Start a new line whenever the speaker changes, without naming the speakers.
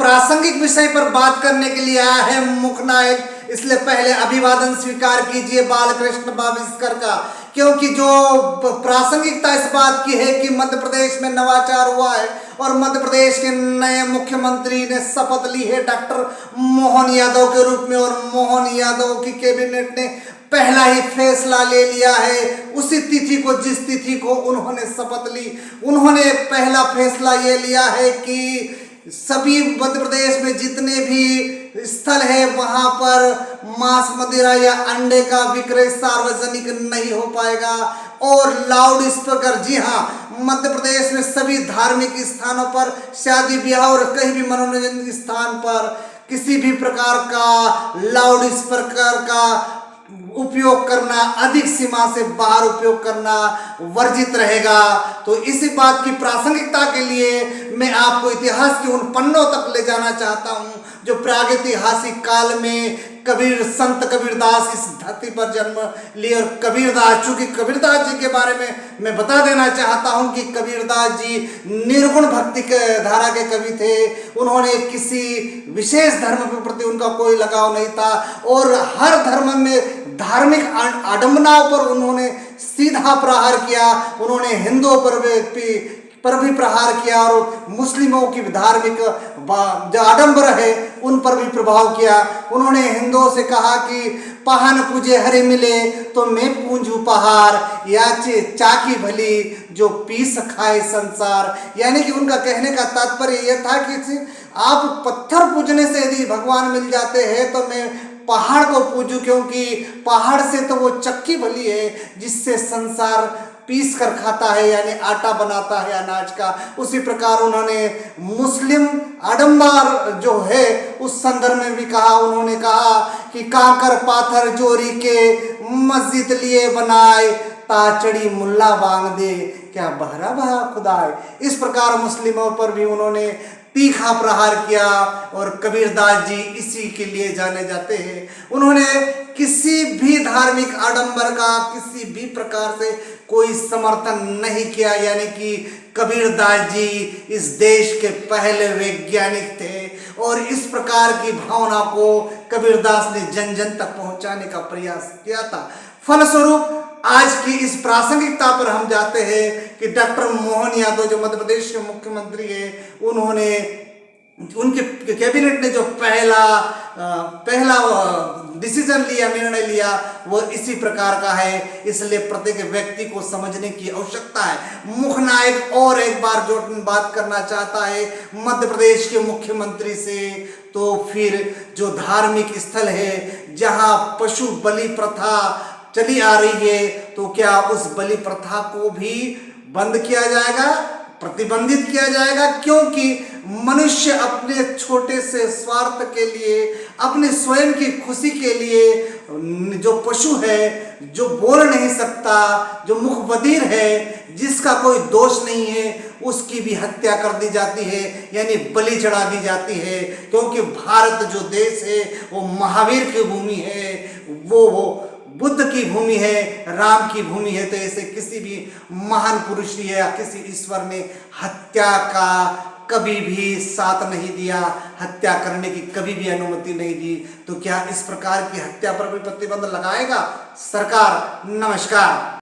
प्रासंगिक विषय पर बात करने के लिए आया है मुख्य नायक। इसलिए पहले अभिवादन स्वीकार कीजिए बालकृष्ण बाविस्कर का, क्योंकि जो प्रासंगिकता इस बात की है कि मध्य प्रदेश में नवाचार हुआ है और मध्य प्रदेश के नए मुख्यमंत्री ने शपथ ली है डॉक्टर मोहन यादव के रूप में, और मोहन यादव की कैबिनेट ने पहला ही फैसला ले लिया है उसी तिथि को, जिस तिथि को उन्होंने शपथ ली। उन्होंने पहला फैसला ये लिया है कि सभी मध्य प्रदेश में जितने भी स्थल है वहां पर मांस मदिरा या अंडे का विक्रय सार्वजनिक नहीं हो पाएगा। और लाउड स्पीकर, जी हाँ, मध्य प्रदेश में सभी धार्मिक स्थानों पर, शादी ब्याह और कहीं भी मनोरंजन स्थान पर किसी भी प्रकार का लाउड स्पीकर का उपयोग करना, अधिक सीमा से बाहर उपयोग करना वर्जित रहेगा। तो इसी बात की प्रासंगिकता के लिए मैं आपको इतिहास के उन पन्नों तक ले जाना चाहता हूं जो प्रागैतिहासिक काल में संत कबीरदास इस धरती पर जन्म लिए। और कबीरदास, चूंकि कबीरदास जी के बारे में मैं बता देना चाहता हूं कि कबीरदास जी निर्गुण भक्ति के धारा के कवि थे। उन्होंने किसी विशेष धर्म के प्रति उनका कोई लगाव नहीं था और हर धर्म में धार्मिक आडंबनाओं पर उन्होंने सीधा प्रहार किया। उन्होंने हिंदुओं पर भी प्रहार किया और मुस्लिमों की धार्मिक जो आडंबर है उन पर भी प्रभाव किया। उन्होंने हिंदुओं से कहा कि पहन पूजे हरे मिले तो मैं पूंजू पहाड़, याचे चाकी भली जो पीस खाए संसार। यानी कि उनका कहने का तात्पर्य यह था कि आप पत्थर पूजने से यदि भगवान मिल जाते हैं तो मैं पहाड़ को पूजू, क्योंकि पहाड़ से तो वो चक्की भली है जिससे संसार पीस कर खाता है, यानी आटा बनाता है अनाज का। उसी प्रकार उन्होंने मुस्लिम आडंबर जो है उस संदर्भ में भी कहा। उन्होंने कहा कि कांकर पाथर जोरी के मस्जिद लिए बनाए, ताचड़ी मुल्ला बांग दे क्या बहरा बहा खुदाए। इस प्रकार मुस्लिमों पर भी उन्होंने तीखा प्रहार किया और कबीरदास जी इसी के लिए जाने जाते हैं। उन्होंने किसी भी धार्मिक आडंबर का किसी भी प्रकार से कोई समर्थन नहीं किया, यानी कि कबीरदास जी इस देश के पहले वैज्ञानिक थे और इस प्रकार की भावना को कबीरदास ने जन जन तक पहुंचाने का प्रयास किया था। फलस्वरूप आज की इस प्रासंगिकता पर हम जाते हैं कि डॉक्टर मोहन यादव जो मध्य प्रदेश के मुख्यमंत्री है, उनके कैबिनेट ने जो पहला डिसीजन लिया, निर्णय लिया, वो इसी प्रकार का है। इसलिए प्रत्येक व्यक्ति को समझने की आवश्यकता है। मुख्य नायक और एक बार जो बात करना चाहता है मध्य प्रदेश के मुख्यमंत्री से, तो फिर जो धार्मिक स्थल है जहां पशु बलि प्रथा चली आ रही है, तो क्या उस बलि प्रथा को भी बंद किया जाएगा, प्रतिबंधित किया जाएगा? क्योंकि मनुष्य अपने छोटे से स्वार्थ के लिए, अपने स्वयं की खुशी के लिए जो पशु है, जो बोल नहीं सकता, जो मुख बधिर है, जिसका कोई दोष नहीं है, उसकी भी हत्या कर दी जाती है, यानी बलि चढ़ा दी जाती है। क्योंकि भारत जो देश है वो महावीर की भूमि है, वो बुद्ध की भूमि है, राम की भूमि है। तो ऐसे किसी भी महान पुरुष या किसी ईश्वर ने हत्या का कभी भी साथ नहीं दिया, हत्या करने की कभी भी अनुमति नहीं दी। तो क्या इस प्रकार की हत्या पर भी प्रतिबंध लगाएगा सरकार? नमस्कार।